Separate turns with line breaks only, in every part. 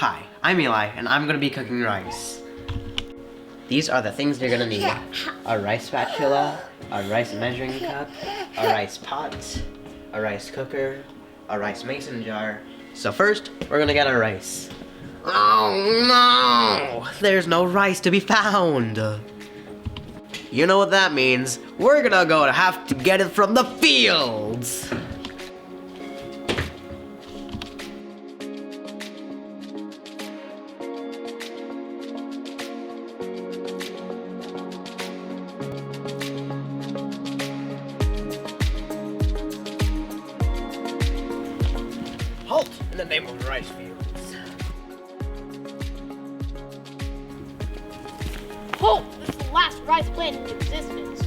Hi, I'm Eli, and I'm gonna be cooking rice. These are the things you're gonna need. A rice spatula, a rice measuring cup, a rice pot, a rice cooker, a rice mason jar. So first, we're gonna get our rice. Oh no! There's no rice to be found! You know what that means. We're gonna have to get it from the fields! Halt in the name of the rice fields.
Halt! This is the last rice plant in existence.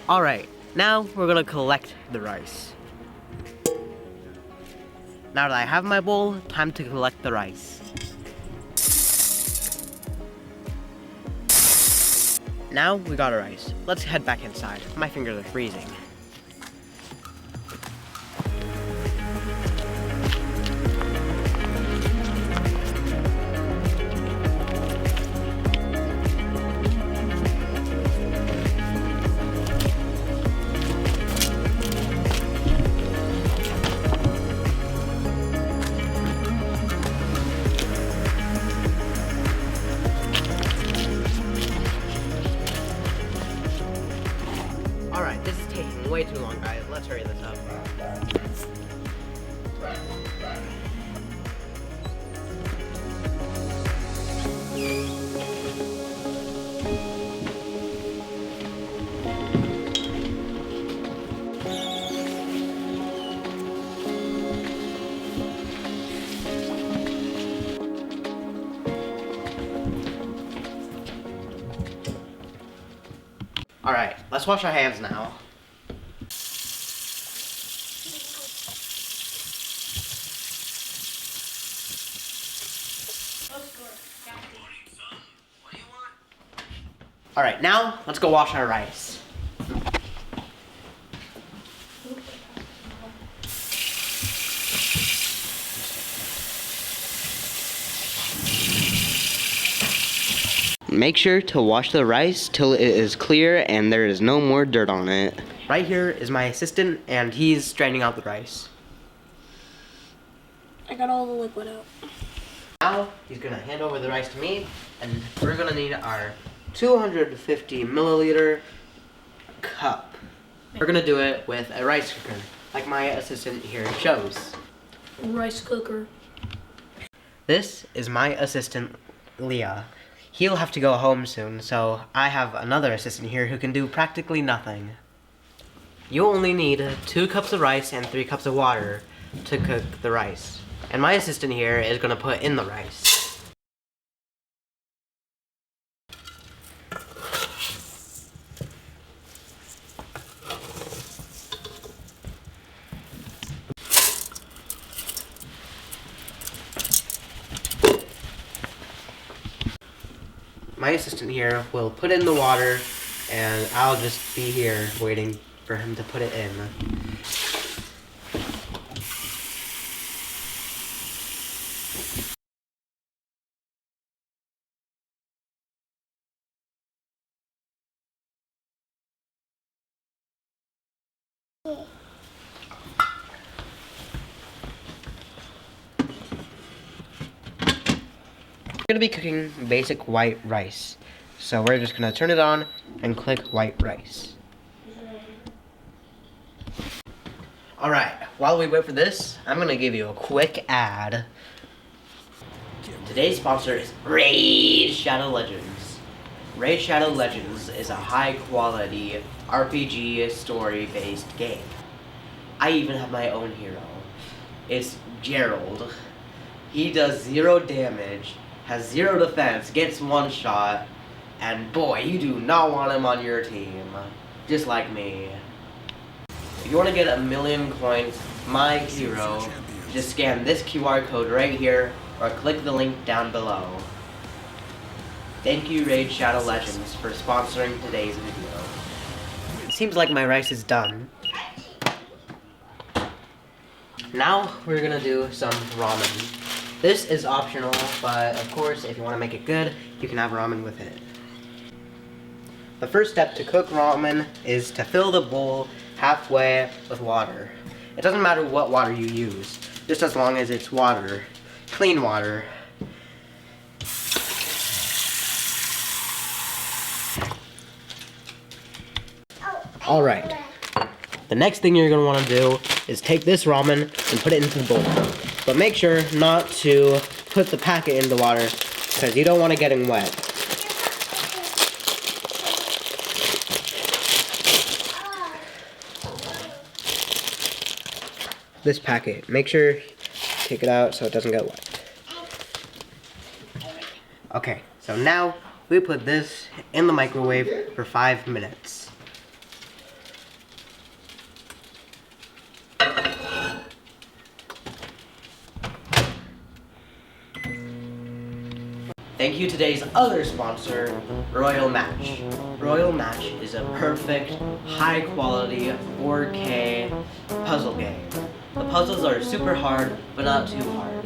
Alright, now we're gonna collect the rice. Now that I have my bowl, time to collect the rice. Now we got our rice. Let's head back inside. My fingers are freezing. Alright, this is taking way too long, guys. Let's hurry this up. Alright, let's wash our hands now. Alright, now let's go wash our rice. Make sure to wash the rice till it is clear and there is no more dirt on it. Right here is my assistant, and he's straining out the rice.
I got all the liquid out.
Now, he's gonna hand over the rice to me, and we're gonna need our 250 milliliter cup. We're gonna do it with a rice cooker, like my assistant here shows.
Rice cooker.
This is my assistant, Leah. He'll have to go home soon, so I have another assistant here who can do practically nothing. You only need 2 cups of rice and 3 cups of water to cook the rice. And my assistant here is gonna put in the rice. My assistant here will put in the water, and I'll just be here waiting for him to put it in. We're gonna be cooking basic white rice. So we're just gonna turn it on and click white rice. Alright, while we wait for this, I'm gonna give you a quick ad. Today's sponsor is Raid Shadow Legends. Raid Shadow Legends is a high quality RPG story-based game. I even have my own hero. It's Gerald. He does 0 damage, has 0 defense, gets 1 shot, and boy, you do not want him on your team. Just like me. If you want to get 1,000,000 coins, my hero, just scan this QR code right here, or click the link down below. Thank you, Raid Shadow Legends, for sponsoring today's video. It seems like my rice is done. Now we're gonna do some ramen. This is optional, but of course, if you want to make it good, you can have ramen with it. The first step to cook ramen is to fill the bowl halfway with water. It doesn't matter what water you use, just as long as it's water, clean water. Alright, the next thing you're going to want to do is take this ramen and put it into the bowl. But make sure not to put the packet in the water because you don't want it getting wet. This packet, make sure you take it out so it doesn't get wet. Okay, so now we put this in the microwave for 5 minutes. Thank you to today's other sponsor, Royal Match. Royal Match is a perfect, high-quality 4K puzzle game. The puzzles are super hard, but not too hard.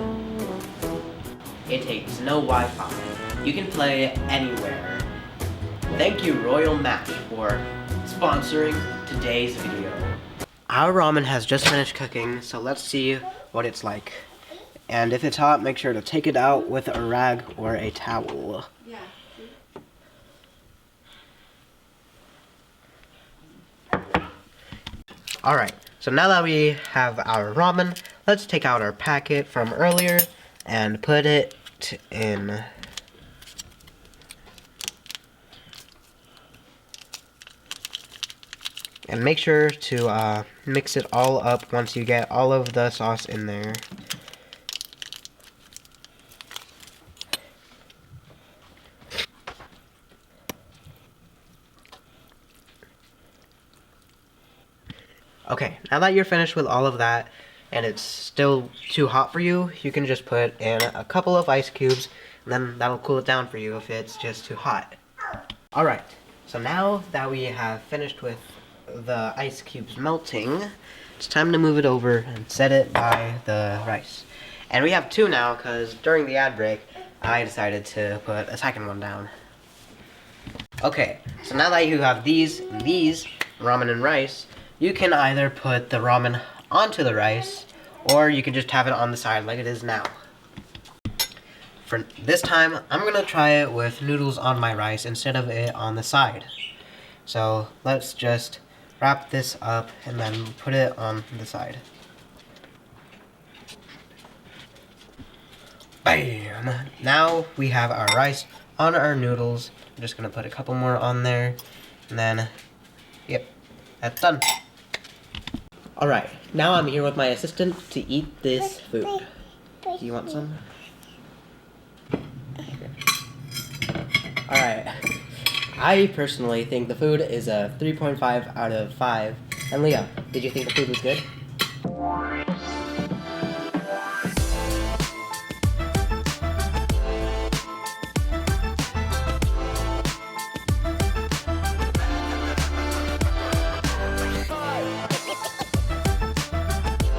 It takes no Wi-Fi. You can play anywhere. Thank you, Royal Match, for sponsoring today's video. Our ramen has just finished cooking, so let's see what it's like. And if it's hot, make sure to take it out with a rag or a towel. Yeah. Alright, so now that we have our ramen, let's take out our packet from earlier and put it in. And make sure to mix it all up once you get all of the sauce in there. Okay, now that you're finished with all of that, and it's still too hot for you, you can just put in a couple of ice cubes, and then that'll cool it down for you if it's just too hot. Alright, so now that we have finished with the ice cubes melting, it's time to move it over and set it by the rice. And we have two now, because during the ad break, I decided to put a second one down. Okay, so now that you have these, ramen and rice, you can either put the ramen onto the rice, or you can just have it on the side like it is now. For this time, I'm gonna try it with noodles on my rice instead of it on the side. So let's just wrap this up and then put it on the side. Bam! Now we have our rice on our noodles. I'm just gonna put a couple more on there, and then, yep, that's done. Alright, now I'm here with my assistant to eat this food. Do you want some? Alright, I personally think the food is a 3.5 out of 5. And Leah, did you think the food was good?